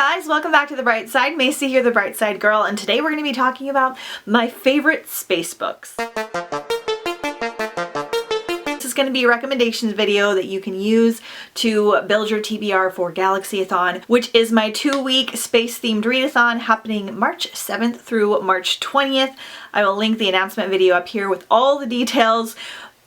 guys, welcome back to The Bright Side. Macy here, the Bright Side Girl, and today we're going to be talking about my favorite space books. This is going to be a recommendations video that you can use to build your TBR for Galaxyathon, which is my 2-week space-themed readathon happening March 7th through March 20th. I will link the announcement video up here with all the details.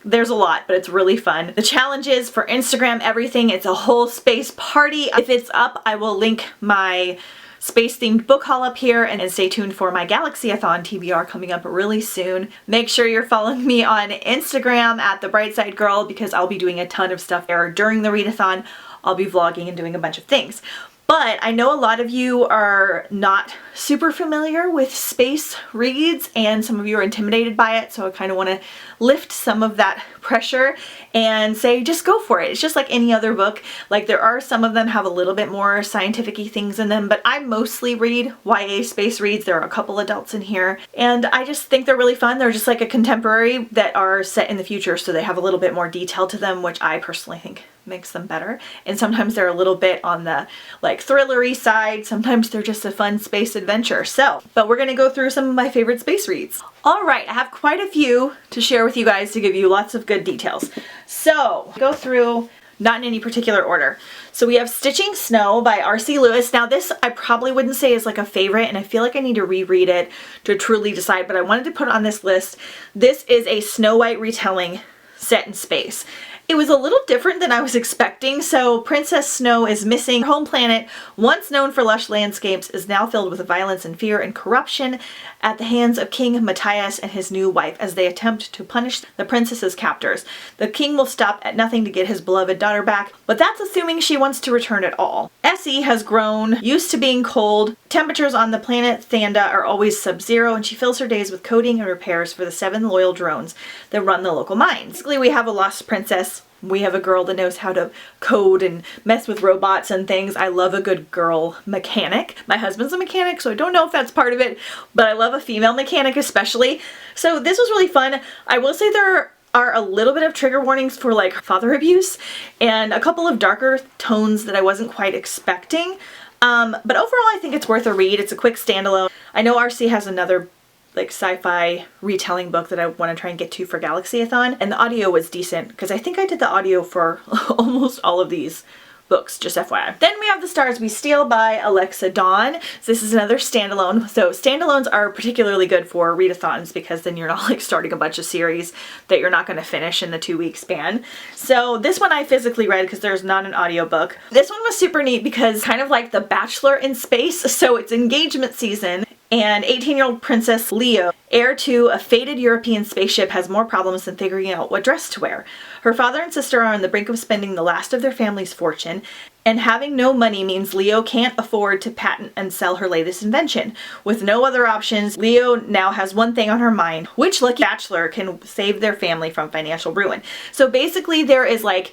There's a lot, but it's really fun. The challenges for Instagram, everything, it's a whole space party. If it's up, I will link my space-themed book haul up here, and stay tuned for my Galaxyathon TBR coming up really soon. Make sure you're following me on Instagram at The Bright Side Girl because I'll be doing a ton of stuff there during the readathon. I'll be vlogging and doing a bunch of things. But I know a lot of you are not super familiar with space reads and some of you are intimidated by it, so I kind of want to lift some of that pressure and say just go for it. It's just like any other book. Like, there are some of them have a little bit more scientific-y things in them, but I mostly read YA space reads. There are a couple adults in here and I just think they're really fun. They're just like a contemporary that are set in the future, so they have a little bit more detail to them, which I personally think makes them better. And sometimes they're a little bit on the like thrillery side. Sometimes they're just a fun space adventure. But we're gonna go through some of my favorite space reads. All right, I have quite a few to share with you guys to give you lots of good details. So go through, not in any particular order. So we have Stitching Snow by R.C. Lewis. Now this I probably wouldn't say is like a favorite, and I feel like I need to reread it to truly decide, but I wanted to put it on this list. This is a Snow White retelling set in space. It was a little different than I was expecting. So Princess Snow is missing. Her home planet, once known for lush landscapes, is now filled with violence and fear and corruption at the hands of King Matthias and his new wife as they attempt to punish the princess's captors. The king will stop at nothing to get his beloved daughter back, but that's assuming she wants to return at all. Essie has grown used to being cold. Temperatures on the planet Thanda are always sub-zero, and she fills her days with coding and repairs for the 7 loyal drones that run the local mines. Basically, we have a lost princess. We have a girl that knows how to code and mess with robots and things. I love a good girl mechanic. My husband's a mechanic, so I don't know if that's part of it, but I love a female mechanic especially. So this was really fun. I will say there are a little bit of trigger warnings for like father abuse and a couple of darker tones that I wasn't quite expecting. But overall I think it's worth a read. It's a quick standalone. I know RC has another like sci-fi retelling book that I want to try and get to for Galaxyathon, and the audio was decent because I think I did the audio for almost all of these books, just FYI. Then we have The Stars We Steal by Alexandra. So this is another standalone. So standalones are particularly good for readathons because then you're not like starting a bunch of series that you're not going to finish in the 2-week span. So this one I physically read because there's not an audiobook. This one was super neat because kind of like The Bachelor in space. So it's engagement season, and 18-year-old Princess Leo, heir to a fated European spaceship, has more problems than figuring out what dress to wear. Her father and sister are on the brink of spending the last of their family's fortune, and having no money means Leo can't afford to patent and sell her latest invention. With no other options, Leo now has one thing on her mind: which lucky bachelor can save their family from financial ruin? So basically there is like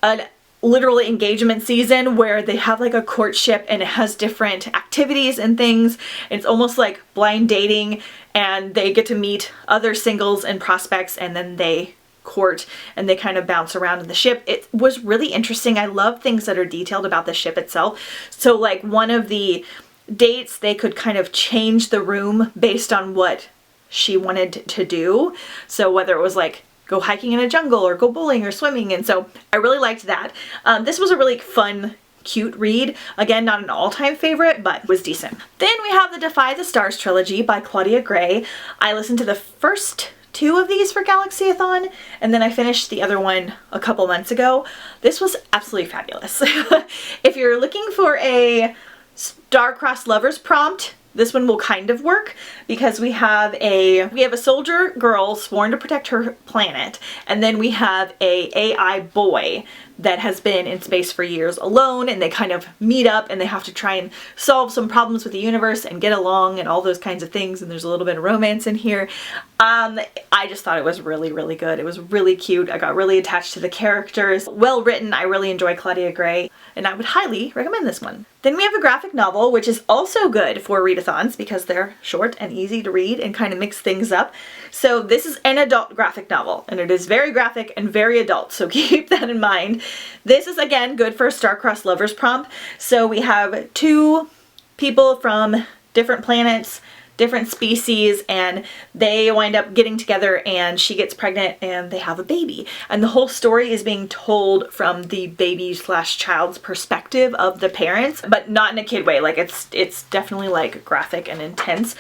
an literally engagement season where they have like a courtship and it has different activities and things. It's almost like blind dating, and they get to meet other singles and prospects, and then they court and they kind of bounce around in the ship. It was really interesting. I love things that are detailed about the ship itself. So like one of the dates, they could kind of change the room based on what she wanted to do. So whether it was like go hiking in a jungle or go bowling or swimming, and so I really liked that. This was a really fun, cute read. Again, not an all-time favorite, but was decent. Then we have the Defy the Stars trilogy by Claudia Gray. I listened to the first 2 of these for Galaxyathon, and then I finished the other one a couple months ago. This was absolutely fabulous. If you're looking for a star-crossed lovers prompt, this one will kind of work because we have a soldier girl sworn to protect her planet, and then we have a AI boy that has been in space for years alone, and they kind of meet up and they have to try and solve some problems with the universe and get along and all those kinds of things, and there's a little bit of romance in here. I just thought it was really, really good. It was really cute. I got really attached to the characters. Well written. I really enjoy Claudia Gray. and I would highly recommend this one. Then we have a graphic novel, which is also good for readathons because they're short and easy to read and kind of mix things up. So this is an adult graphic novel, and it is very graphic and very adult, so keep that in mind. This is, again, good for a Starcrossed lovers prompt. So we have two people from different planets, different species, and they wind up getting together, and she gets pregnant and they have a baby. And the whole story is being told from the baby/child's perspective of the parents, but not in a kid way. Like it's definitely like graphic and intense.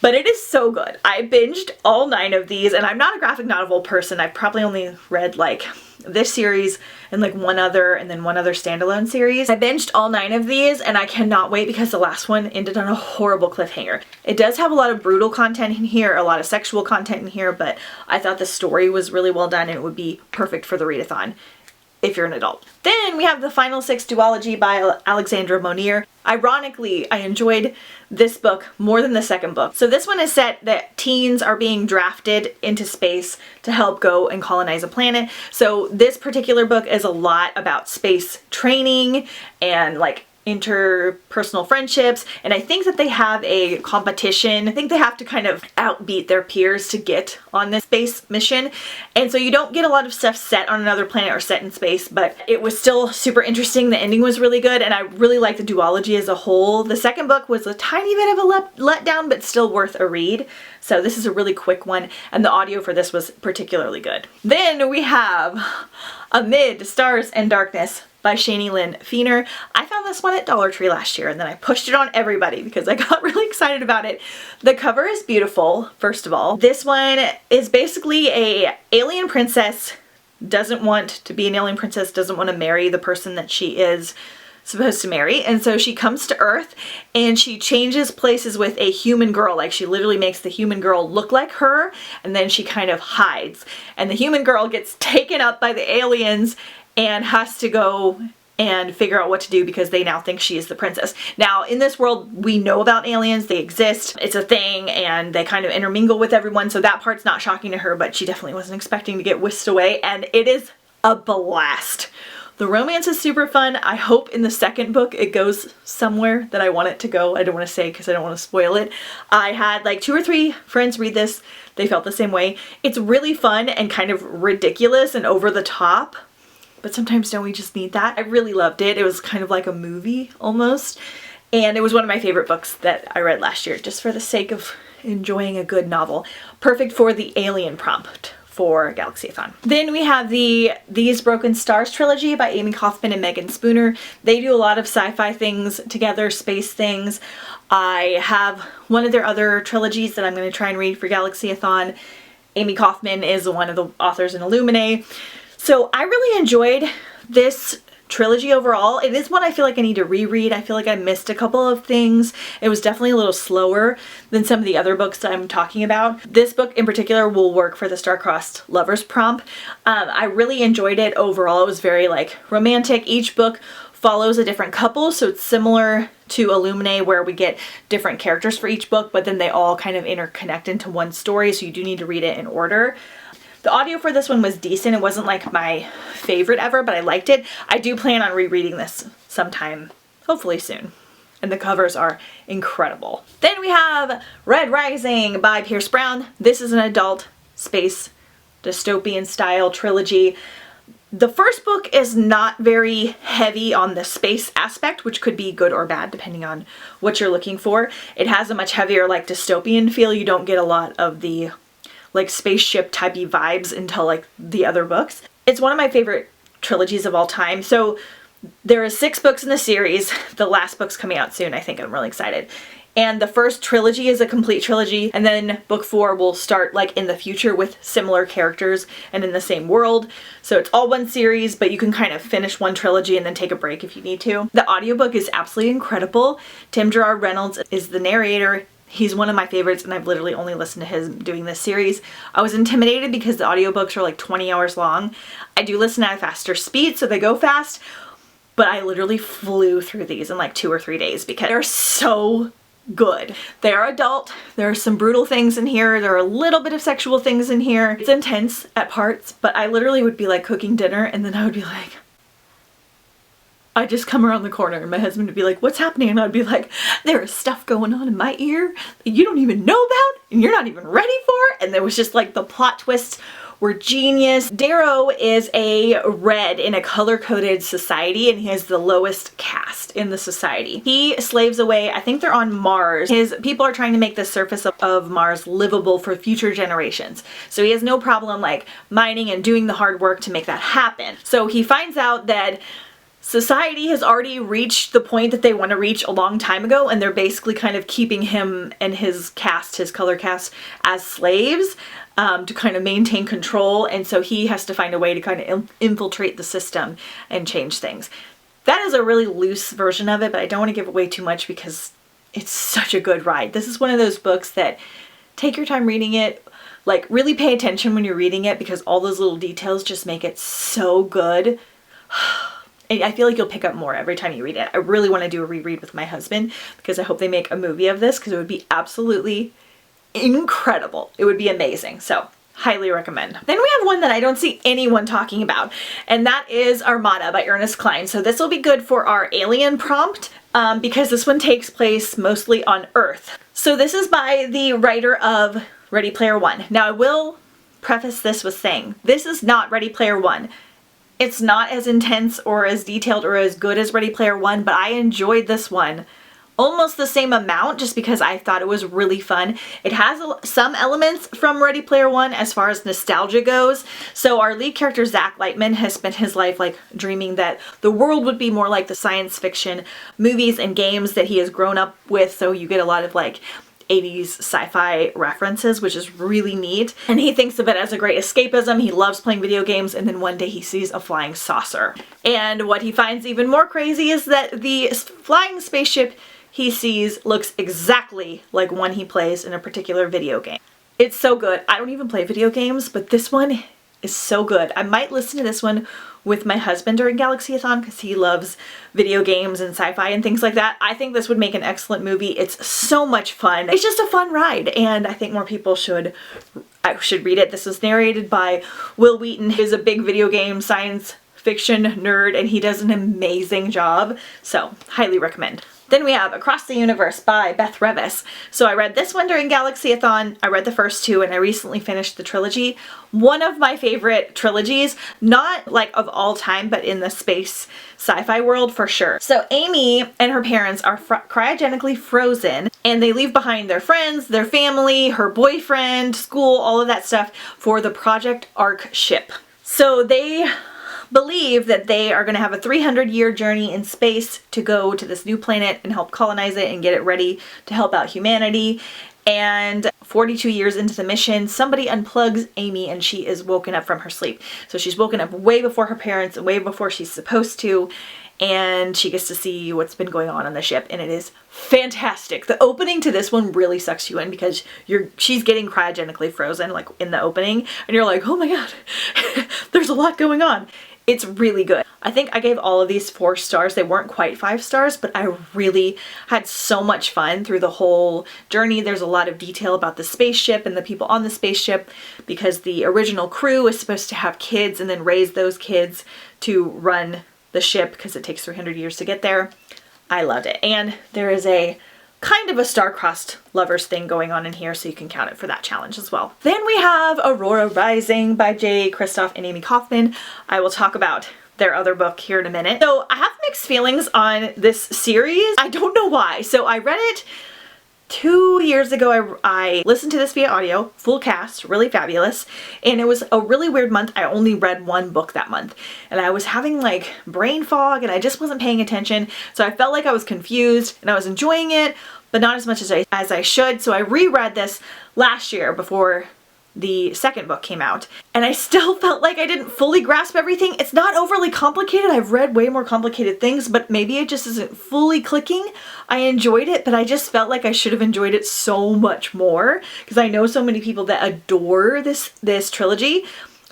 But it is so good. I binged all 9 of these, and I'm not a graphic novel person. I've probably only read like this series and like one other, and then one other standalone series. I binged all 9 of these, and I cannot wait because the last one ended on a horrible cliffhanger. It does have a lot of brutal content in here, a lot of sexual content in here, but I thought the story was really well done and it would be perfect for the readathon if you're an adult. Then we have the final 6 duology by Alexandra Monir. Ironically, I enjoyed this book more than the second book. So this one is set that teens are being drafted into space to help go and colonize a planet. So this particular book is a lot about space training and like interpersonal friendships, and I think that they have a competition. I think they have to kind of outbeat their peers to get on this space mission, and so you don't get a lot of stuff set on another planet or set in space, but it was still super interesting. The ending was really good, and I really like the duology as a whole. The second book was a tiny bit of a letdown, but still worth a read. So this is a really quick one, and the audio for this was particularly good. Then we have Amid Stars and Darkness by Shani Lynn Feener. I found this one at Dollar Tree last year, and then I pushed it on everybody because I got really excited about it. The cover is beautiful, first of all. This one is basically a alien princess, doesn't want to be an alien princess, doesn't want to marry the person that she is supposed to marry, and so she comes to Earth and she changes places with a human girl. Like she literally makes the human girl look like her, and then she kind of hides, and the human girl gets taken up by the aliens and has to go and figure out what to do because they now think she is the princess. Now, in this world, we know about aliens, they exist, it's a thing, and they kind of intermingle with everyone, so that part's not shocking to her, but she definitely wasn't expecting to get whisked away, and it is a blast. The romance is super fun. I hope in the second book it goes somewhere that I want it to go. I don't want to say because I don't want to spoil it. I had like 2 or 3 friends read this. They felt the same way. It's really fun and kind of ridiculous and over the top, but sometimes don't we just need that? I really loved it. It was kind of like a movie almost, and it was one of my favorite books that I read last year just for the sake of enjoying a good novel. Perfect for the alien prompt for Galaxyathon. Then we have the These Broken Stars trilogy by Amy Kaufman and Megan Spooner. They do a lot of sci-fi things together, space things. I have one of their other trilogies that I'm going to try and read for Galaxyathon. Amy Kaufman is one of the authors in Illuminae. So I really enjoyed this trilogy overall. It is one I feel like I need to reread. I feel like I missed a couple of things. It was definitely a little slower than some of the other books that I'm talking about. This book in particular will work for the Starcrossed lovers prompt. I really enjoyed it overall. It was very like romantic. Each book follows a different couple, so it's similar to Illuminae where we get different characters for each book, but then they all kind of interconnect into one story, so you do need to read it in order. The audio for this one was decent. It wasn't like my favorite ever, but I liked it. I do plan on rereading this sometime, hopefully soon. And the covers are incredible. Then we have Red Rising by Pierce Brown. This is an adult space dystopian style trilogy. The first book is not very heavy on the space aspect, which could be good or bad depending on what you're looking for. It has a much heavier like dystopian feel. You don't get a lot of the like spaceship typey vibes until like the other books. It's one of my favorite trilogies of all time. So there are 6 books in the series. The last book's coming out soon, I think. I'm really excited. And the first trilogy is a complete trilogy, and then book 4 will start like in the future with similar characters and in the same world. So it's all one series, but you can kind of finish one trilogy and then take a break if you need to. The audiobook is absolutely incredible. Tim Gerard Reynolds is the narrator. He's one of my favorites, and I've literally only listened to him doing this series. I was intimidated because the audiobooks are like 20 hours long. I do listen at a faster speed, so they go fast, but I literally flew through these in like 2 or 3 days because they're so good. They are adult. There are some brutal things in here. There are a little bit of sexual things in here. It's intense at parts, but I literally would be like cooking dinner, and then I would be like, I'd just come around the corner and my husband would be like, what's happening? And I'd be like, there is stuff going on in my ear that you don't even know about and you're not even ready for. And there was just like the plot twists were genius. Darrow is a red in a color-coded society and he has the lowest caste in the society. He slaves away, I think they're on Mars. His people are trying to make the surface of Mars livable for future generations. So he has no problem like mining and doing the hard work to make that happen. So he finds out that society has already reached the point that they want to reach a long time ago, and they're basically kind of keeping him and his caste, his color caste, as slaves to kind of maintain control, and so he has to find a way to kind of infiltrate the system and change things. That is a really loose version of it, but I don't want to give away too much because it's such a good ride. This is one of those books that take your time reading it, like really pay attention when you're reading it because all those little details just make it so good. I feel like you'll pick up more every time you read it. I really want to do a reread with my husband because I hope they make a movie of this because it would be absolutely incredible. It would be amazing. So highly recommend. Then we have one that I don't see anyone talking about, and that is Armada by Ernest Cline. So this will be good for our alien prompt because this one takes place mostly on Earth. So this is by the writer of Ready Player One. Now I will preface this with saying this is not Ready Player One. It's not as intense or as detailed or as good as Ready Player One, but I enjoyed this one almost the same amount just because I thought it was really fun. It has some elements from Ready Player One as far as nostalgia goes. So our lead character, Zach Lightman, has spent his life like dreaming that the world would be more like the science fiction movies and games that he has grown up with. So you get a lot of like 80s sci-fi references, which is really neat. And he thinks of it as a great escapism. He loves playing video games, and then one day he sees a flying saucer. And what he finds even more crazy is that the flying spaceship he sees looks exactly like one he plays in a particular video game. It's so good. I don't even play video games, but this one is so good. I might listen to this one with my husband during Galaxyathon because he loves video games and sci-fi and things like that. I think this would make an excellent movie. It's so much fun. It's just a fun ride, and I think more people should read it. This was narrated by Will Wheaton, who's a big video game science fiction nerd, and he does an amazing job. So highly recommend. Then we have Across the Universe by Beth Revis. So I read this one during Galaxyathon. I read the first two and I recently finished the trilogy. One of my favorite trilogies, not like of all time, but in the space sci-fi world for sure. So Amy and her parents are cryogenically frozen and they leave behind their friends, their family, her boyfriend, school, all of that stuff for the Project Ark ship. So they believe that they are going to have a 300-year journey in space to go to this new planet and help colonize it and get it ready to help out humanity. And 42 years into the mission, somebody unplugs Amy and she is woken up from her sleep. So she's woken up way before her parents and way before she's supposed to, and she gets to see what's been going on the ship, and it is fantastic. The opening to this one really sucks you in because she's getting cryogenically frozen like in the opening, and you're like, oh my god, there's a lot going on. It's really good. I think I gave all of these 4 stars. They weren't quite 5 stars, but I really had so much fun through the whole journey. There's a lot of detail about the spaceship and the people on the spaceship because the original crew is supposed to have kids and then raise those kids to run the ship because it takes 300 years to get there. I loved it. And there is a kind of a Starcrossed lovers thing going on in here, so you can count it for that challenge as well. Then we have Aurora Rising by Kristoff and Amy Kaufman. I will talk about their other book here in a minute. So I have mixed feelings on this series. I don't know why. So I read it 2 years ago. I listened to this via audio, full cast, really fabulous, and it was a really weird month. I only read 1 book that month, and I was having like brain fog and I just wasn't paying attention, so I felt like I was confused, and I was enjoying it, but not as much as I should. So I reread this last year before the second book came out, and I still felt like I didn't fully grasp everything. It's not overly complicated. I've read way more complicated things, but maybe it just isn't fully clicking. I enjoyed it, but I just felt like I should have enjoyed it so much more because I know so many people that adore this trilogy.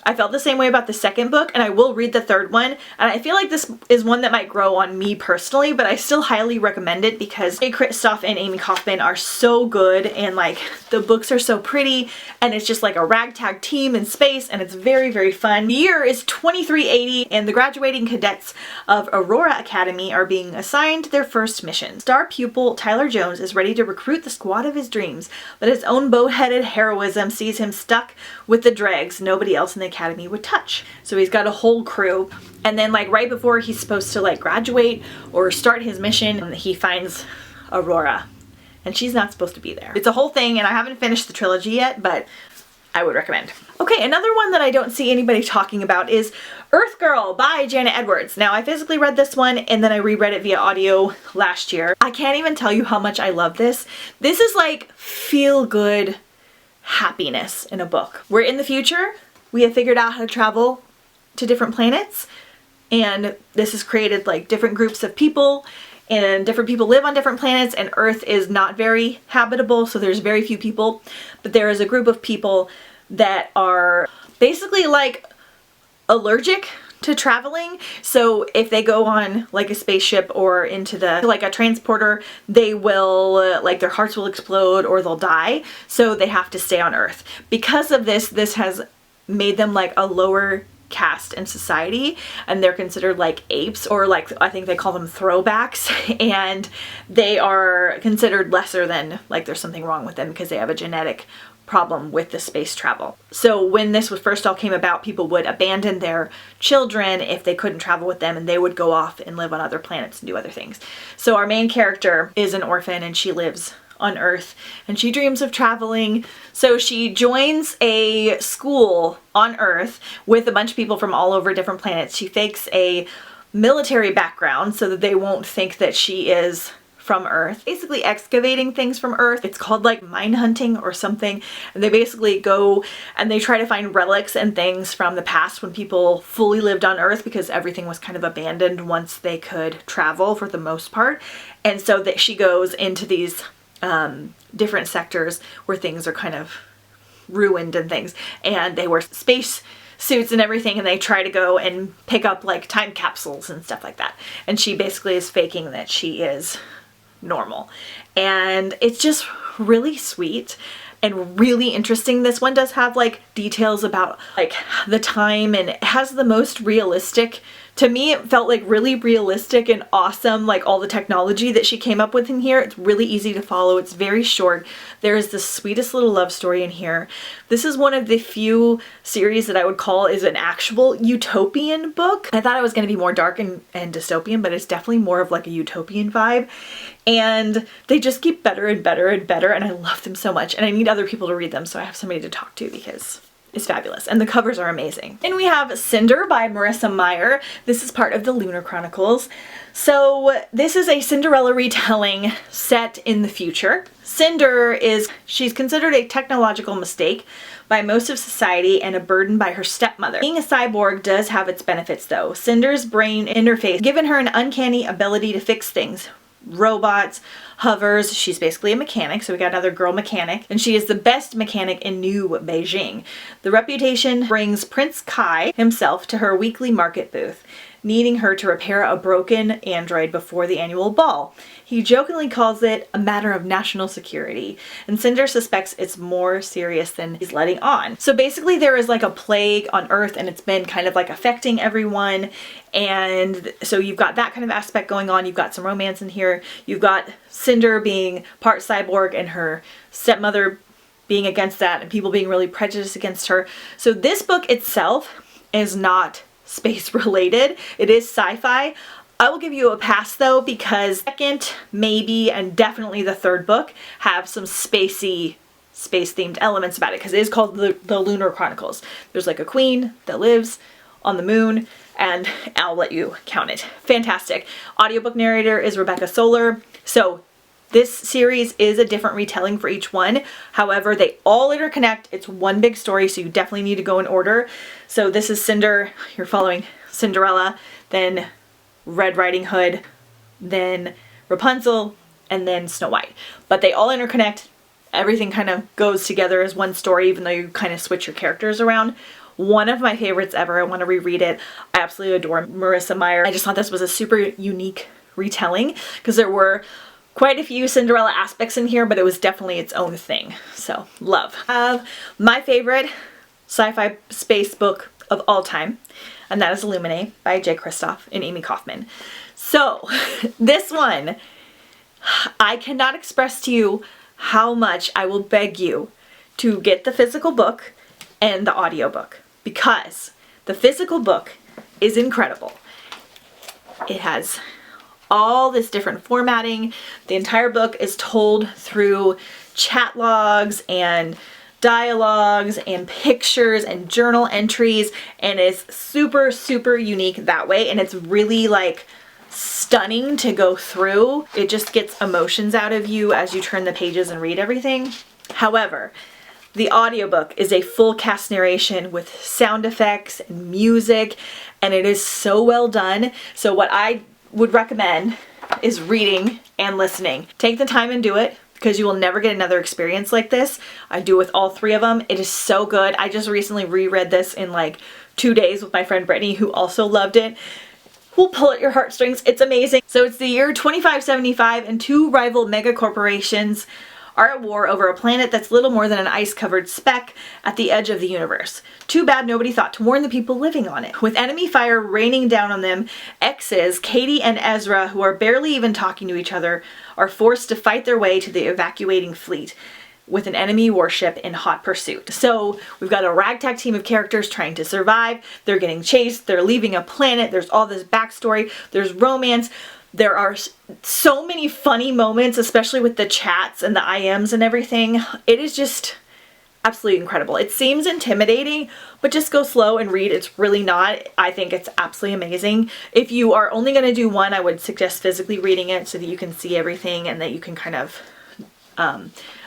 I felt the same way about the second book, and I will read the third one, and I feel like this is one that might grow on me personally, but I still highly recommend it because Kristoff and Amy Kaufman are so good, and like the books are so pretty, and it's just like a ragtag team in space, and it's very, very fun. The year is 2380, and the graduating cadets of Aurora Academy are being assigned their first mission. Star pupil Tyler Jones is ready to recruit the squad of his dreams, but his own bow-headed heroism sees him stuck with the dregs nobody else in the academy would touch. So he's got a whole crew, and then like right before he's supposed to like graduate or start his mission, he finds Aurora, and she's not supposed to be there. It's a whole thing, and I haven't finished the trilogy yet, but I would recommend. Okay, another one that I don't see anybody talking about is Earth Girl by Janna Edwards. Now, I physically read this one, and then I reread it via audio last year. I can't even tell you how much I love this. This is like feel-good happiness in a book. We're in the future. We have figured out how to travel to different planets, and this has created like different groups of people, and different people live on different planets, and Earth is not very habitable, so there's very few people, but there is a group of people that are basically like allergic to traveling. So if they go on like a spaceship or into like a transporter, they will like their hearts will explode or they'll die, so they have to stay on Earth. Because of this, this has made them like a lower caste in society, and they're considered like apes, or like I think they call them throwbacks, and they are considered lesser than, like there's something wrong with them because they have a genetic problem with the space travel. So when this was first all came about, people would abandon their children if they couldn't travel with them, and they would go off and live on other planets and do other things. So our main character is an orphan, and she lives on Earth, and she dreams of traveling. So she joins a school on Earth with a bunch of people from all over different planets. She fakes a military background so that they won't think that she is from Earth, basically excavating things from Earth. It's called like mine hunting or something, and they basically go and they try to find relics and things from the past when people fully lived on Earth, because everything was kind of abandoned once they could travel for the most part. And so that she goes into these different sectors where things are kind of ruined and things, and they wear space suits and everything, and they try to go and pick up like time capsules and stuff like that. And she basically is faking that she is normal, and it's just really sweet and really interesting. This one does have like details about like the time, and it has the most realistic, to me it felt like really realistic and awesome, like all the technology that she came up with in here. It's really easy to follow. It's very short. There is the sweetest little love story in here. This is one of the few series that I would call is an actual utopian book. I thought it was going to be more dark and dystopian, but it's definitely more of like a utopian vibe. And they just keep better and better and better, and I love them so much, and I need other people to read them so I have somebody to talk to because it's fabulous, and the covers are amazing. And we have Cinder by Marissa Meyer. This is part of the Lunar Chronicles. So this is a Cinderella retelling set in the future. Cinder she's considered a technological mistake by most of society and a burden by her stepmother. Being a cyborg does have its benefits though. Cinder's brain interface given her an uncanny ability to fix things. Robots, hovers. She's basically a mechanic, so we got another girl mechanic, and she is the best mechanic in New Beijing. The reputation brings Prince Kai himself to her weekly market booth, needing her to repair a broken android before the annual ball. He jokingly calls it a matter of national security, and Cinder suspects it's more serious than he's letting on. So basically there is like a plague on Earth, and it's been kind of like affecting everyone, and so you've got that kind of aspect going on. You've got some romance in here. You've got Cinder being part cyborg and her stepmother being against that, and people being really prejudiced against her. So this book itself is not space related. It is sci-fi. I will give you a pass though, because second, maybe, and definitely the third book have some spacey, space-themed elements about it, because it is called the Lunar Chronicles. There's like a queen that lives on the moon, and I'll let you count it. Fantastic. Audiobook narrator is Rebecca Solar. So this series is a different retelling for each one. However, they all interconnect. It's one big story, so you definitely need to go in order. So this is Cinder. You're following Cinderella, then Red Riding Hood, then Rapunzel, and then Snow White. But they all interconnect. Everything kind of goes together as one story, even though you kind of switch your characters around. one of my favorites ever. I want to reread it. I absolutely adore Marissa Meyer. I just thought this was a super unique retelling because there were quite a few Cinderella aspects in here, but it was definitely its own thing. So, love. My favorite sci-fi space book of all time, and that is Illuminae by J. Kristoff and Amy Kaufman. So, this one, I cannot express to you how much I will beg you to get the physical book and the audiobook, because the physical book is incredible. It has all this different formatting. The entire book is told through chat logs and dialogues and pictures and journal entries, and is super, super unique that way, and it's really like stunning to go through. It just gets emotions out of you as you turn the pages and read everything. However, the audiobook is a full cast narration with sound effects and music, and it is so well done. So what I would recommend is reading and listening. Take the time and do it, because you will never get another experience like this. I do with all three of them. It is so good. I just recently reread this in like 2 days with my friend Brittany, who also loved it. Will pull at your heartstrings. It's amazing. So it's the year 2575, and two rival mega corporations are at war over a planet that's little more than an ice-covered speck at the edge of the universe. Too bad nobody thought to warn the people living on it. With enemy fire raining down on them, exes, Katie and Ezra, who are barely even talking to each other, are forced to fight their way to the evacuating fleet with an enemy warship in hot pursuit. So we've got a ragtag team of characters trying to survive. They're getting chased. They're leaving a planet. There's all this backstory. There's romance. There are so many funny moments, especially with the chats and the IMs and everything. It is just absolutely incredible. It seems intimidating, but just go slow and read. It's really not. I think it's absolutely amazing. If you are only going to do one, I would suggest physically reading it so that you can see everything and that you can kind of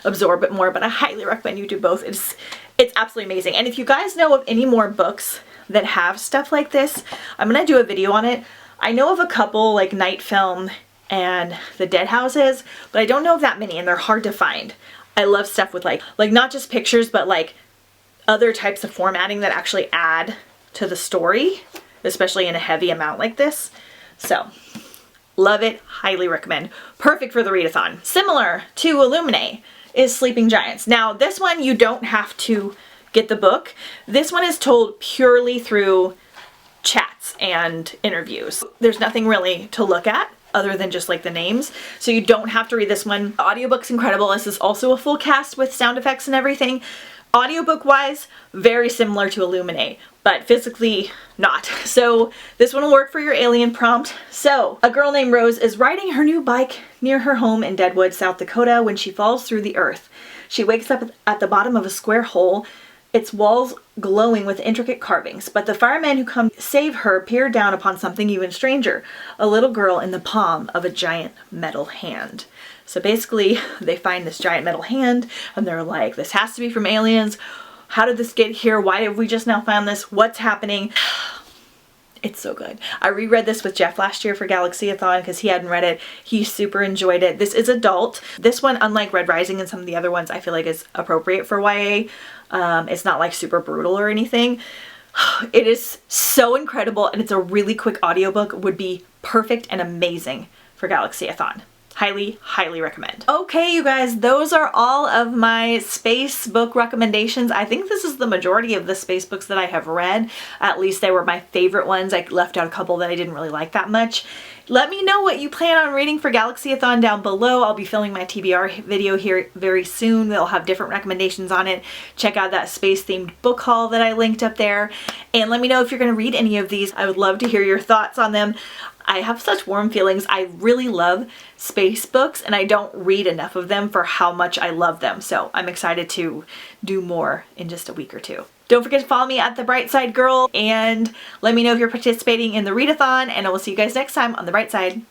absorb it more, but I highly recommend you do both. It's absolutely amazing. And if you guys know of any more books that have stuff like this, I'm going to do a video on it. I know of a couple, like Night Film and The Dead Houses, but I don't know of that many, and they're hard to find. I love stuff with like not just pictures, but like other types of formatting that actually add to the story, especially in a heavy amount like this. So, love it, highly recommend. Perfect for the readathon. Similar to Illuminae is Sleeping Giants. Now, this one you don't have to get the book. This one is told purely through chats and interviews. There's nothing really to look at other than just like the names, so you don't have to read this one. The audiobook's incredible. This is also a full cast with sound effects and everything. Audiobook wise, very similar to Illuminae, but physically not. So this one will work for your alien prompt. So a girl named Rose is riding her new bike near her home in Deadwood, South Dakota, when she falls through the earth. She wakes up at the bottom of a square hole, its walls glowing with intricate carvings, but the firemen who come save her peer down upon something even stranger, a little girl in the palm of a giant metal hand. So basically, they find this giant metal hand, and they're like, this has to be from aliens. How did this get here? Why have we just now found this? What's happening? It's so good. I reread this with Jeff last year for Galaxyathon because he hadn't read it. He super enjoyed it. This is adult. This one, unlike Red Rising and some of the other ones, I feel like is appropriate for YA. It's not like super brutal or anything. It is so incredible, and it's a really quick audiobook. Would be perfect and amazing for Galaxyathon. Highly, highly recommend. Okay, you guys, those are all of my space book recommendations. I think this is the majority of the space books that I have read. At least they were my favorite ones. I left out a couple that I didn't really like that much. Let me know what you plan on reading for Galaxyathon down below. I'll be filming my TBR video here very soon. They'll have different recommendations on it. Check out that space-themed book haul that I linked up there. And let me know if you're going to read any of these. I would love to hear your thoughts on them. I have such warm feelings. I really love space books, and I don't read enough of them for how much I love them. So I'm excited to do more in just a week or two. Don't forget to follow me at The Bright Side Girl, and let me know if you're participating in the readathon, and I will see you guys next time on The Bright Side.